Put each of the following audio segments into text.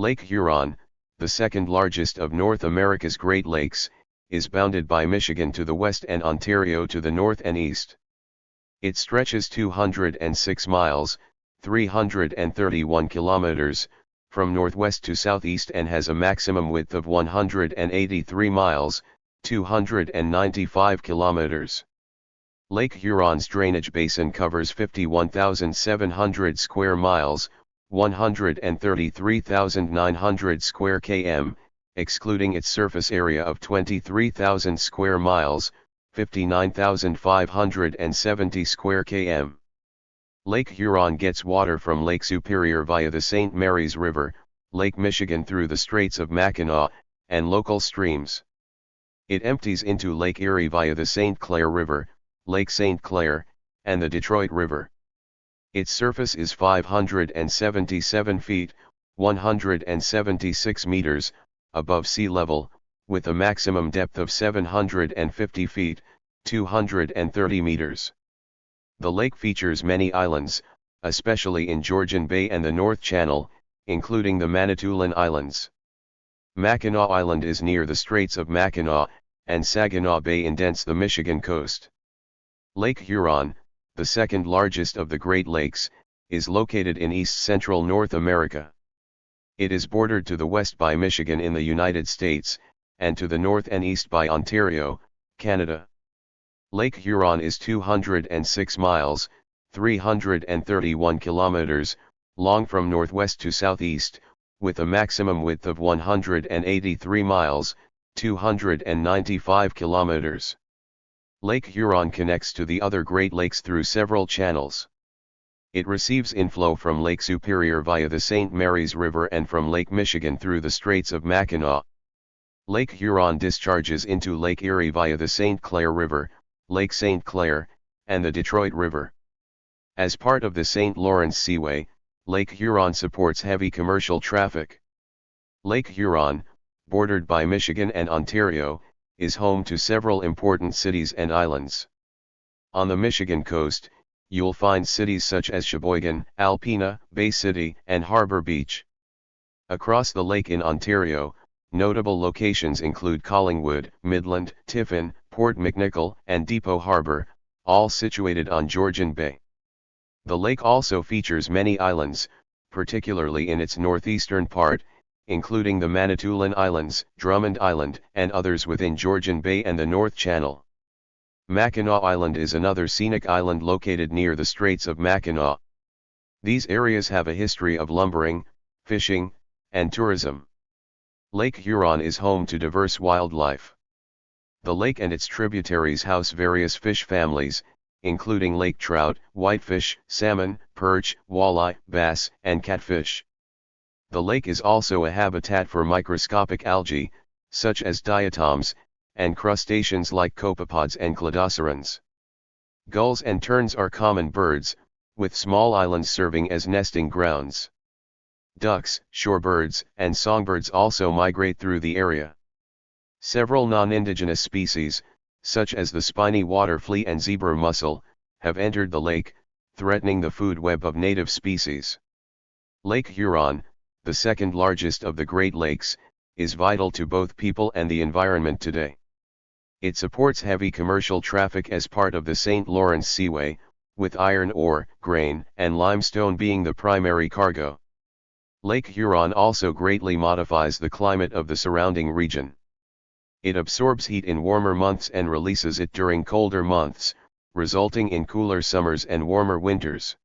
Lake Huron, the second largest of North America's Great Lakes, is bounded by Michigan to the west and Ontario to the north and east. It stretches 206 miles, 331 kilometers, from northwest to southeast and has a maximum width of 183 miles, 295 kilometers. Lake Huron's drainage basin covers 51,700 square miles, 133,900 square km, excluding its surface area of 23,000 square miles, 59,570 square km. Lake Huron gets water from Lake Superior via the St. Mary's River, Lake Michigan through the Straits of Mackinac, and local streams. It empties into Lake Erie via the St. Clair River, Lake St. Clair, and the Detroit River. Its surface is 577 feet, 176 meters, above sea level, with a maximum depth of 750 feet, 230 meters. The lake features many islands, especially in Georgian Bay and the North Channel, including the Manitoulin Islands. Mackinac Island is near the Straits of Mackinac, and Saginaw Bay indents the Michigan coast. Lake Huron, the second largest of the Great Lakes, is located in east-central North America. It is bordered to the west by Michigan in the United States, and to the north and east by Ontario, Canada. Lake Huron is 206 miles, 331 kilometers, long from northwest to southeast, with a maximum width of 183 miles, 295 kilometers. Lake Huron connects to the other Great Lakes through several channels. It receives inflow from Lake Superior via the St. Mary's River and from Lake Michigan through the Straits of Mackinac. Lake Huron discharges into Lake Erie via the St. Clair River, Lake St. Clair, and the Detroit River. As part of the St. Lawrence Seaway, Lake Huron supports heavy commercial traffic. Lake Huron, bordered by Michigan and Ontario, is home to several important cities and islands. On the Michigan coast, you'll find cities such as Sheboygan, Alpena, Bay City, and Harbor Beach. Across the lake in Ontario, notable locations include Collingwood, Midland, Tiffin, Port McNicoll, and Depot Harbor, all situated on Georgian Bay. The lake also features many islands, particularly in its northeastern part, including the Manitoulin Islands, Drummond Island, and others within Georgian Bay and the North Channel. Mackinac Island is another scenic island located near the Straits of Mackinac. These areas have a history of lumbering, fishing, and tourism. Lake Huron is home to diverse wildlife. The lake and its tributaries house various fish families, including lake trout, whitefish, salmon, perch, walleye, bass, and catfish. The lake is also a habitat for microscopic algae, such as diatoms, and crustaceans like copepods and cladocerans. Gulls and terns are common birds, with small islands serving as nesting grounds. Ducks, shorebirds, and songbirds also migrate through the area. Several non-indigenous species, such as the spiny water flea and zebra mussel, have entered the lake, threatening the food web of native species. Lake Huron, the second largest of the Great Lakes, is vital to both people and the environment today. It supports heavy commercial traffic as part of the St. Lawrence Seaway, with iron ore, grain, and limestone being the primary cargo. Lake Huron also greatly modifies the climate of the surrounding region. It absorbs heat in warmer months and releases it during colder months, resulting in cooler summers and warmer winters.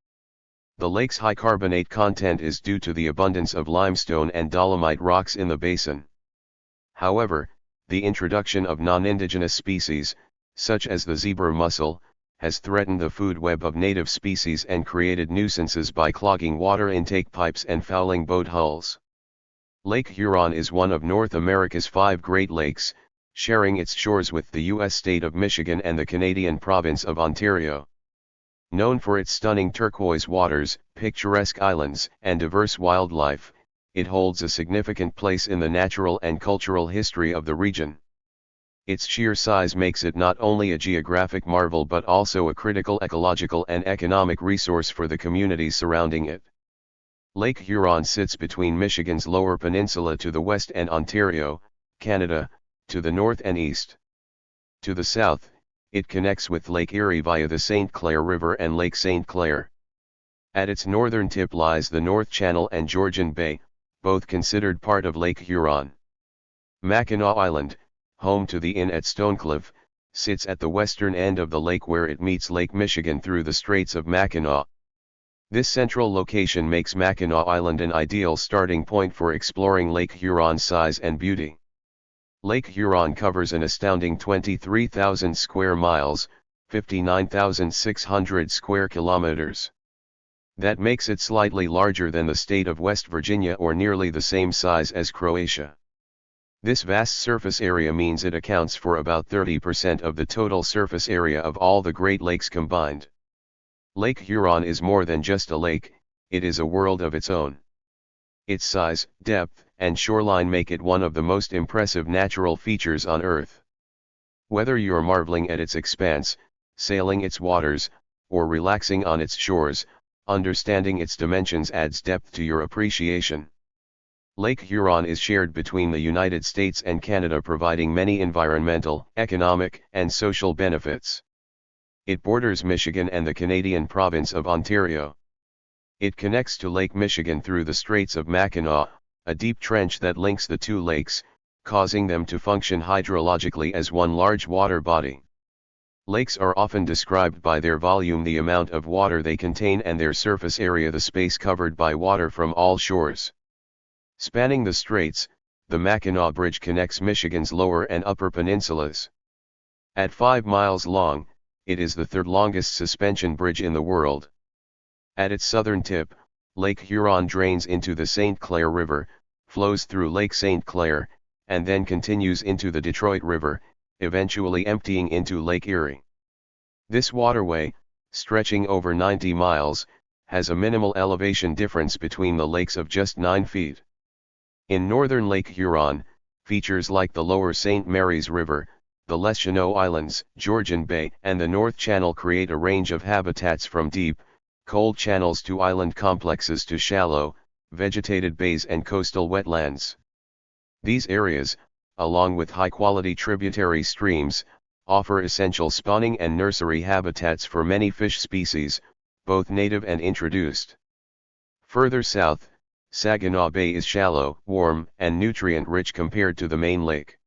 The lake's high carbonate content is due to the abundance of limestone and dolomite rocks in the basin. However, the introduction of non-indigenous species, such as the zebra mussel, has threatened the food web of native species and created nuisances by clogging water intake pipes and fouling boat hulls. Lake Huron is one of North America's 5 Great Lakes, sharing its shores with the U.S. state of Michigan and the Canadian province of Ontario. Known for its stunning turquoise waters, picturesque islands, and diverse wildlife, it holds a significant place in the natural and cultural history of the region. Its sheer size makes it not only a geographic marvel but also a critical ecological and economic resource for the communities surrounding it. Lake Huron sits between Michigan's Lower Peninsula to the west and Ontario, Canada, to the north and east. To the south, it connects with Lake Erie via the St. Clair River and Lake St. Clair. At its northern tip lies the North Channel and Georgian Bay, both considered part of Lake Huron. Mackinac Island, home to the Inn at Stonecliff, sits at the western end of the lake where it meets Lake Michigan through the Straits of Mackinac. This central location makes Mackinac Island an ideal starting point for exploring Lake Huron's size and beauty. Lake Huron covers an astounding 23,000 square miles, 59,600 square kilometers. That makes it slightly larger than the state of West Virginia or nearly the same size as Croatia. This vast surface area means it accounts for about 30% of the total surface area of all the Great Lakes combined. Lake Huron is more than just a lake, it is a world of its own. Its size, depth, and shoreline make it one of the most impressive natural features on Earth. Whether you're marveling at its expanse, sailing its waters, or relaxing on its shores, understanding its dimensions adds depth to your appreciation. Lake Huron is shared between the United States and Canada, providing many environmental, economic, and social benefits. It borders Michigan and the Canadian province of Ontario. It connects to Lake Michigan through the Straits of Mackinac, a deep trench that links the two lakes, causing them to function hydrologically as one large water body. Lakes are often described by their volume, the amount of water they contain, and their surface area, the space covered by water from all shores. Spanning the straits, the Mackinac Bridge connects Michigan's lower and upper peninsulas. At 5 miles long, it is the third longest suspension bridge in the world. At its southern tip, Lake Huron drains into the St. Clair River, flows through Lake St. Clair, and then continues into the Detroit River, eventually emptying into Lake Erie. This waterway, stretching over 90 miles, has a minimal elevation difference between the lakes of just 9 feet. In northern Lake Huron, features like the lower St. Mary's River, the Les Chenaux Islands, Georgian Bay, and the North Channel create a range of habitats from deep, cold channels to island complexes to shallow, vegetated bays and coastal wetlands. These areas, along with high-quality tributary streams, offer essential spawning and nursery habitats for many fish species, both native and introduced. Further south, Saginaw Bay is shallow, warm, and nutrient-rich compared to the main lake.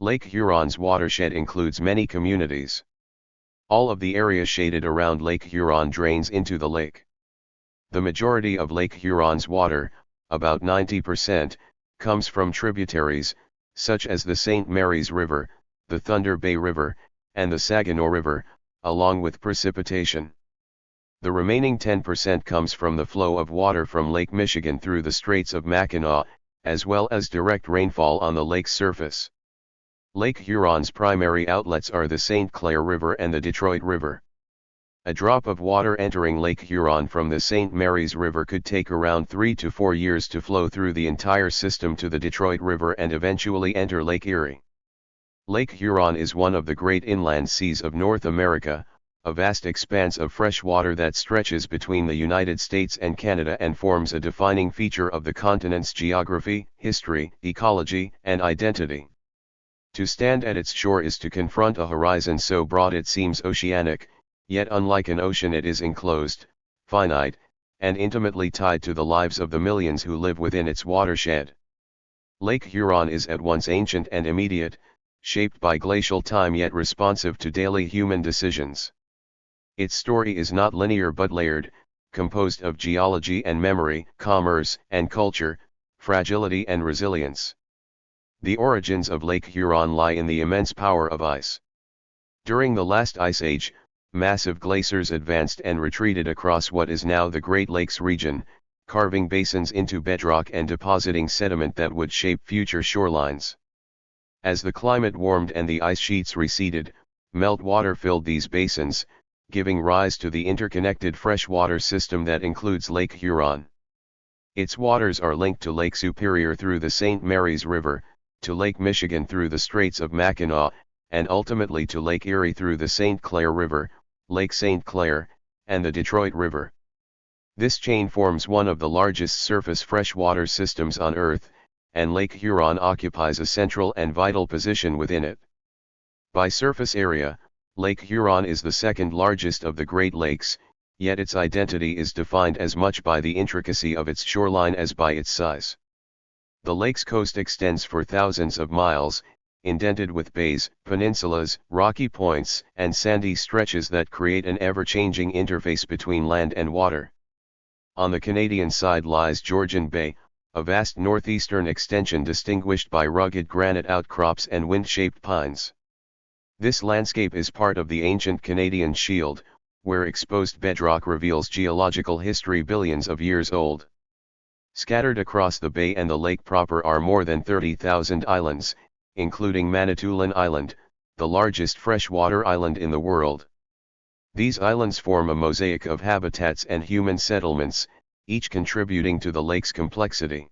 Lake Huron's watershed includes many communities. All of the area shaded around Lake Huron drains into the lake. The majority of Lake Huron's water, about 90%, comes from tributaries, such as the St. Mary's River, the Thunder Bay River, and the Saginaw River, along with precipitation. The remaining 10% comes from the flow of water from Lake Michigan through the Straits of Mackinac, as well as direct rainfall on the lake's surface. Lake Huron's primary outlets are the St. Clair River and the Detroit River. A drop of water entering Lake Huron from the St. Mary's River could take around 3 to 4 years to flow through the entire system to the Detroit River and eventually enter Lake Erie. Lake Huron is one of the great inland seas of North America, a vast expanse of fresh water that stretches between the United States and Canada and forms a defining feature of the continent's geography, history, ecology, and identity. To stand at its shore is to confront a horizon so broad it seems oceanic, yet unlike an ocean it is enclosed, finite, and intimately tied to the lives of the millions who live within its watershed. Lake Huron is at once ancient and immediate, shaped by glacial time yet responsive to daily human decisions. Its story is not linear but layered, composed of geology and memory, commerce and culture, fragility and resilience. The origins of Lake Huron lie in the immense power of ice. During the last ice age, massive glaciers advanced and retreated across what is now the Great Lakes region, carving basins into bedrock and depositing sediment that would shape future shorelines. As the climate warmed and the ice sheets receded, meltwater filled these basins, giving rise to the interconnected freshwater system that includes Lake Huron. Its waters are linked to Lake Superior through the St. Mary's River, to Lake Michigan through the Straits of Mackinac, and ultimately to Lake Erie through the St. Clair River, Lake St. Clair, and the Detroit River. This chain forms one of the largest surface freshwater systems on Earth, and Lake Huron occupies a central and vital position within it. By surface area, Lake Huron is the second largest of the Great Lakes, yet its identity is defined as much by the intricacy of its shoreline as by its size. The lake's coast extends for thousands of miles, indented with bays, peninsulas, rocky points, and sandy stretches that create an ever-changing interface between land and water. On the Canadian side lies Georgian Bay, a vast northeastern extension distinguished by rugged granite outcrops and wind-shaped pines. This landscape is part of the ancient Canadian Shield, where exposed bedrock reveals geological history billions of years old. Scattered across the bay and the lake proper are more than 30,000 islands, including Manitoulin Island, the largest freshwater island in the world. These islands form a mosaic of habitats and human settlements, each contributing to the lake's complexity.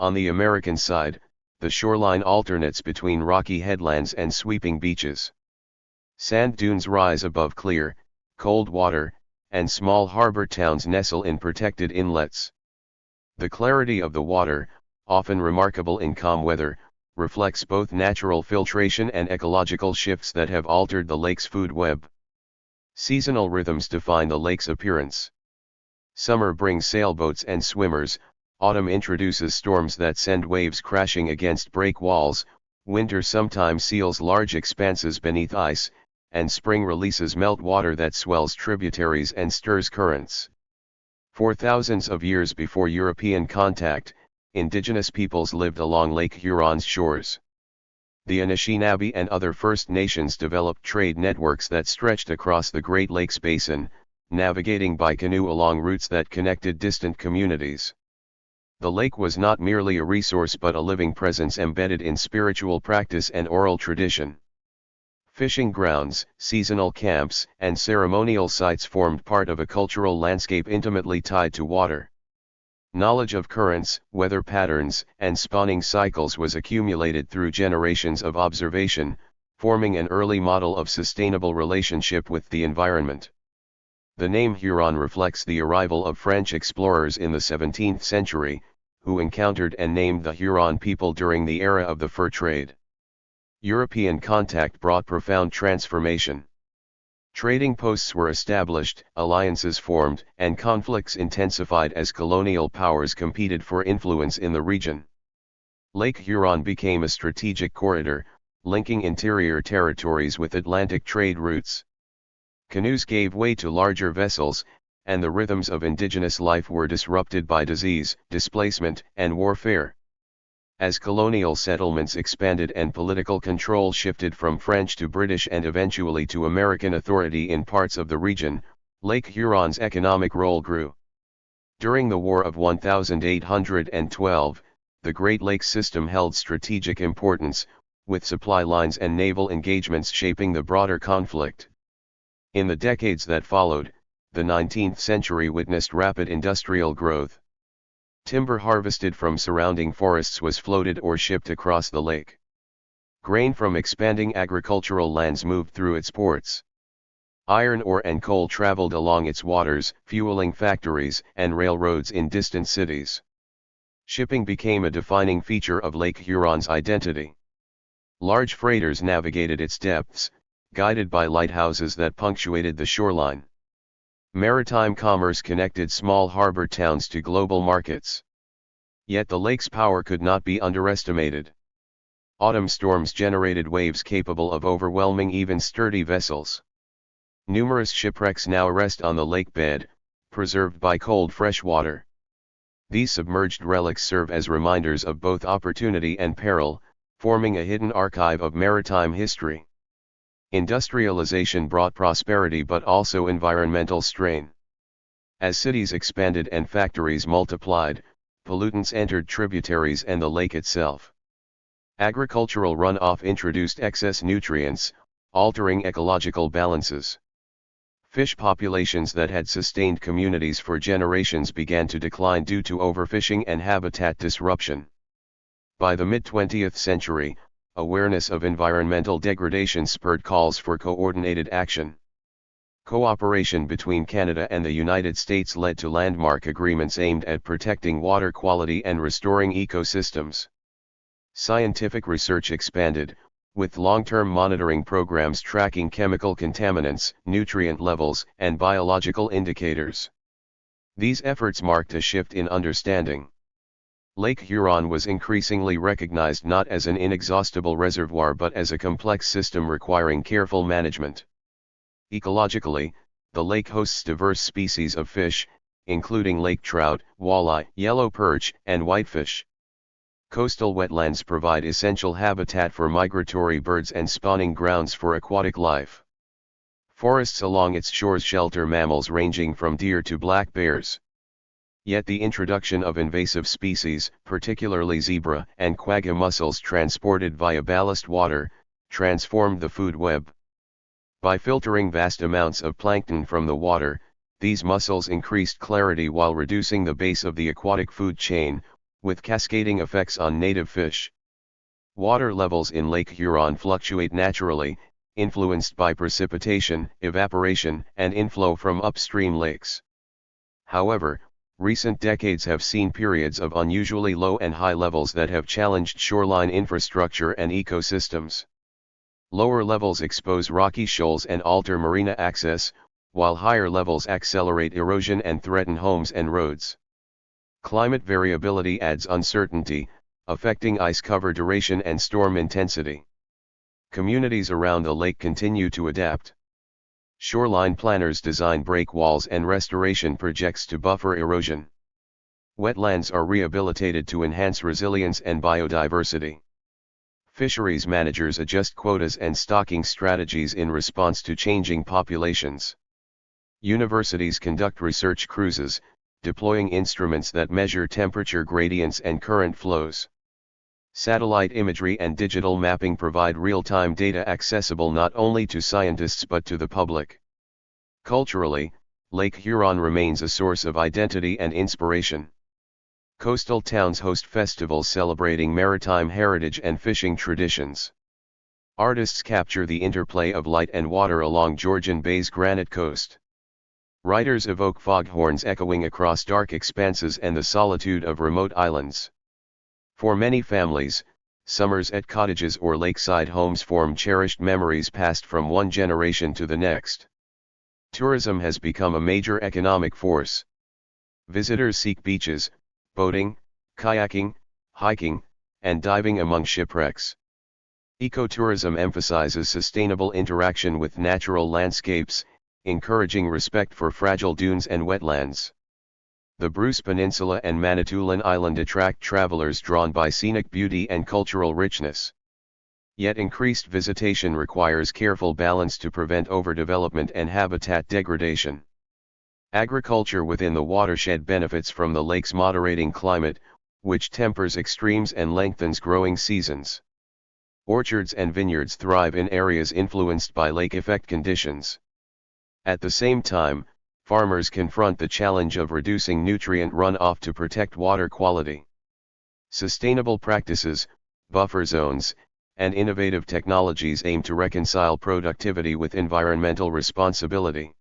On the American side, the shoreline alternates between rocky headlands and sweeping beaches. Sand dunes rise above clear, cold water, and small harbor towns nestle in protected inlets. The clarity of the water, often remarkable in calm weather, reflects both natural filtration and ecological shifts that have altered the lake's food web. Seasonal rhythms define the lake's appearance. Summer brings sailboats and swimmers, autumn introduces storms that send waves crashing against break walls, winter sometimes seals large expanses beneath ice, and spring releases meltwater that swells tributaries and stirs currents. For thousands of years before European contact, Indigenous peoples lived along Lake Huron's shores. The Anishinaabe and other First Nations developed trade networks that stretched across the Great Lakes Basin, navigating by canoe along routes that connected distant communities. The lake was not merely a resource but a living presence embedded in spiritual practice and oral tradition. Fishing grounds, seasonal camps, and ceremonial sites formed part of a cultural landscape intimately tied to water. Knowledge of currents, weather patterns, and spawning cycles was accumulated through generations of observation, forming an early model of sustainable relationship with the environment. The name Huron reflects the arrival of French explorers in the 17th century, who encountered and named the Huron people during the era of the fur trade. European contact brought profound transformation. Trading posts were established, alliances formed, and conflicts intensified as colonial powers competed for influence in the region. Lake Huron became a strategic corridor, linking interior territories with Atlantic trade routes. Canoes gave way to larger vessels, and the rhythms of indigenous life were disrupted by disease, displacement, and warfare. As colonial settlements expanded and political control shifted from French to British and eventually to American authority in parts of the region, Lake Huron's economic role grew. During the War of 1812, the Great Lakes system held strategic importance, with supply lines and naval engagements shaping the broader conflict. In the decades that followed, the 19th century witnessed rapid industrial growth. Timber harvested from surrounding forests was floated or shipped across the lake. Grain from expanding agricultural lands moved through its ports. Iron ore and coal traveled along its waters, fueling factories and railroads in distant cities. Shipping became a defining feature of Lake Huron's identity. Large freighters navigated its depths, guided by lighthouses that punctuated the shoreline. Maritime commerce connected small harbor towns to global markets. Yet the lake's power could not be underestimated. Autumn storms generated waves capable of overwhelming even sturdy vessels. Numerous shipwrecks now rest on the lake bed, preserved by cold fresh water. These submerged relics serve as reminders of both opportunity and peril, forming a hidden archive of maritime history. Industrialization brought prosperity but also environmental strain. As cities expanded and factories multiplied, pollutants entered tributaries and the lake itself. Agricultural runoff introduced excess nutrients, altering ecological balances. Fish populations that had sustained communities for generations began to decline due to overfishing and habitat disruption. By the mid-20th century, awareness of environmental degradation spurred calls for coordinated action. Cooperation between Canada and the United States led to landmark agreements aimed at protecting water quality and restoring ecosystems. Scientific research expanded, with long-term monitoring programs tracking chemical contaminants, nutrient levels, and biological indicators. These efforts marked a shift in understanding. Lake Huron was increasingly recognized not as an inexhaustible reservoir but as a complex system requiring careful management. Ecologically, the lake hosts diverse species of fish, including lake trout, walleye, yellow perch, and whitefish. Coastal wetlands provide essential habitat for migratory birds and spawning grounds for aquatic life. Forests along its shores shelter mammals ranging from deer to black bears. Yet the introduction of invasive species, particularly zebra and quagga mussels transported via ballast water, transformed the food web. By filtering vast amounts of plankton from the water, these mussels increased clarity while reducing the base of the aquatic food chain, with cascading effects on native fish. Water levels in Lake Huron fluctuate naturally, influenced by precipitation, evaporation, and inflow from upstream lakes. However, recent decades have seen periods of unusually low and high levels that have challenged shoreline infrastructure and ecosystems. Lower levels expose rocky shoals and alter marina access, while higher levels accelerate erosion and threaten homes and roads. Climate variability adds uncertainty, affecting ice cover duration and storm intensity. Communities around the lake continue to adapt. Shoreline planners design breakwalls and restoration projects to buffer erosion. Wetlands are rehabilitated to enhance resilience and biodiversity. Fisheries managers adjust quotas and stocking strategies in response to changing populations. Universities conduct research cruises, deploying instruments that measure temperature gradients and current flows. Satellite imagery and digital mapping provide real-time data accessible not only to scientists but to the public. Culturally, Lake Huron remains a source of identity and inspiration. Coastal towns host festivals celebrating maritime heritage and fishing traditions. Artists capture the interplay of light and water along Georgian Bay's granite coast. Writers evoke foghorns echoing across dark expanses and the solitude of remote islands. For many families, summers at cottages or lakeside homes form cherished memories passed from one generation to the next. Tourism has become a major economic force. Visitors seek beaches, boating, kayaking, hiking, and diving among shipwrecks. Ecotourism emphasizes sustainable interaction with natural landscapes, encouraging respect for fragile dunes and wetlands. The Bruce Peninsula and Manitoulin Island attract travelers drawn by scenic beauty and cultural richness. Yet increased visitation requires careful balance to prevent overdevelopment and habitat degradation. Agriculture within the watershed benefits from the lake's moderating climate, which tempers extremes and lengthens growing seasons. Orchards and vineyards thrive in areas influenced by lake effect conditions. At the same time, farmers confront the challenge of reducing nutrient runoff to protect water quality. Sustainable practices, buffer zones, and innovative technologies aim to reconcile productivity with environmental responsibility.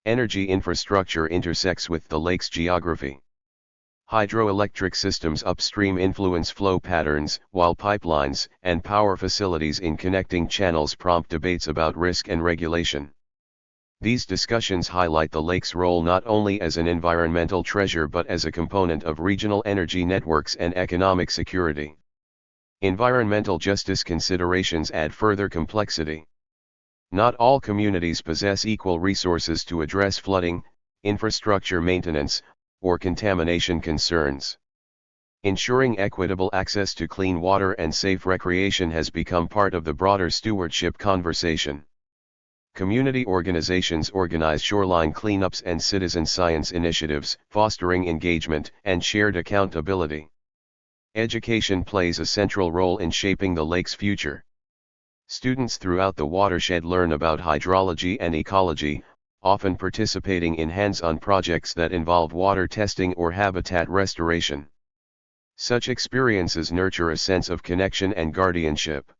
Energy infrastructure intersects with the lake's geography. Hydroelectric systems upstream influence flow patterns, while pipelines and power facilities in connecting channels prompt debates about risk and regulation. These discussions highlight the lake's role not only as an environmental treasure but as a component of regional energy networks and economic security. Environmental justice considerations add further complexity. Not all communities possess equal resources to address flooding, infrastructure maintenance, or contamination concerns. Ensuring equitable access to clean water and safe recreation has become part of the broader stewardship conversation. Community organizations organize shoreline cleanups and citizen science initiatives, fostering engagement and shared accountability. Education plays a central role in shaping the lake's future. Students throughout the watershed learn about hydrology and ecology, often participating in hands-on projects that involve water testing or habitat restoration. Such experiences nurture a sense of connection and guardianship.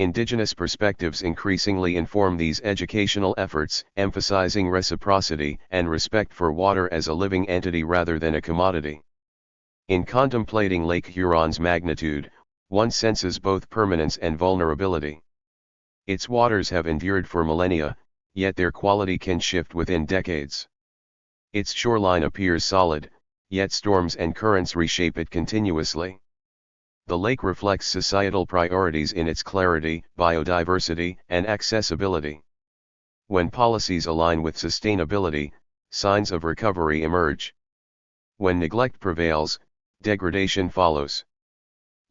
Indigenous perspectives increasingly inform these educational efforts, emphasizing reciprocity and respect for water as a living entity rather than a commodity. In contemplating Lake Huron's magnitude, one senses both permanence and vulnerability. Its waters have endured for millennia, yet their quality can shift within decades. Its shoreline appears solid, yet storms and currents reshape it continuously. The lake reflects societal priorities in its clarity, biodiversity, and accessibility. When policies align with sustainability, signs of recovery emerge. When neglect prevails, degradation follows.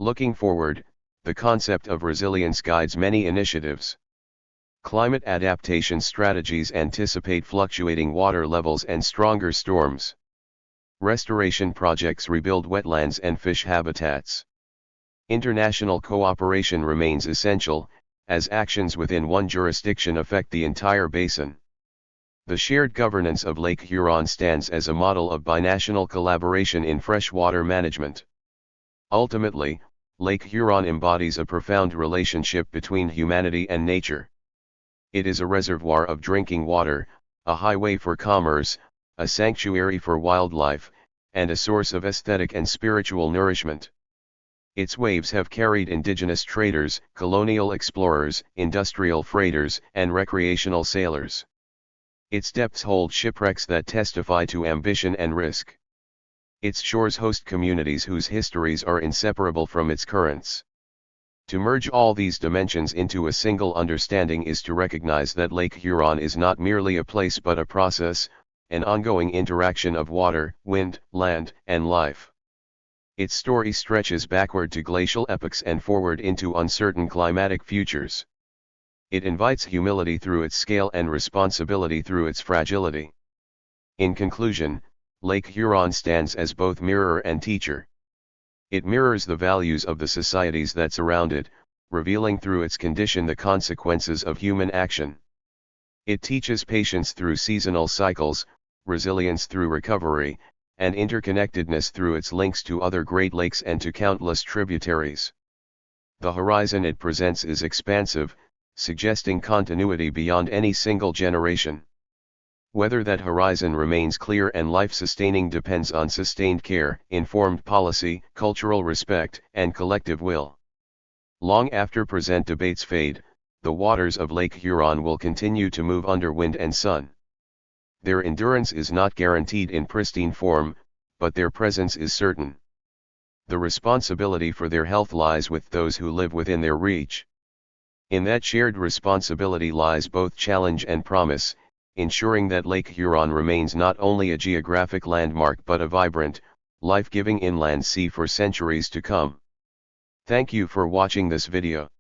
Looking forward, the concept of resilience guides many initiatives. Climate adaptation strategies anticipate fluctuating water levels and stronger storms. Restoration projects rebuild wetlands and fish habitats. International cooperation remains essential, as actions within one jurisdiction affect the entire basin. The shared governance of Lake Huron stands as a model of binational collaboration in freshwater management. Ultimately, Lake Huron embodies a profound relationship between humanity and nature. It is a reservoir of drinking water, a highway for commerce, a sanctuary for wildlife, and a source of aesthetic and spiritual nourishment. Its waves have carried indigenous traders, colonial explorers, industrial freighters, and recreational sailors. Its depths hold shipwrecks that testify to ambition and risk. Its shores host communities whose histories are inseparable from its currents. To merge all these dimensions into a single understanding is to recognize that Lake Huron is not merely a place but a process, an ongoing interaction of water, wind, land, and life. Its story stretches backward to glacial epochs and forward into uncertain climatic futures. It invites humility through its scale and responsibility through its fragility. In conclusion, Lake Huron stands as both mirror and teacher. It mirrors the values of the societies that surround it, revealing through its condition the consequences of human action. It teaches patience through seasonal cycles, resilience through recovery, and interconnectedness through its links to other Great Lakes and to countless tributaries. The horizon it presents is expansive, suggesting continuity beyond any single generation. Whether that horizon remains clear and life-sustaining depends on sustained care, informed policy, cultural respect, and collective will. Long after present debates fade, the waters of Lake Huron will continue to move under wind and sun. Their endurance is not guaranteed in pristine form, but their presence is certain. The responsibility for their health lies with those who live within their reach. In that shared responsibility lies both challenge and promise, ensuring that Lake Huron remains not only a geographic landmark but a vibrant, life-giving inland sea for centuries to come. Thank you for watching this video.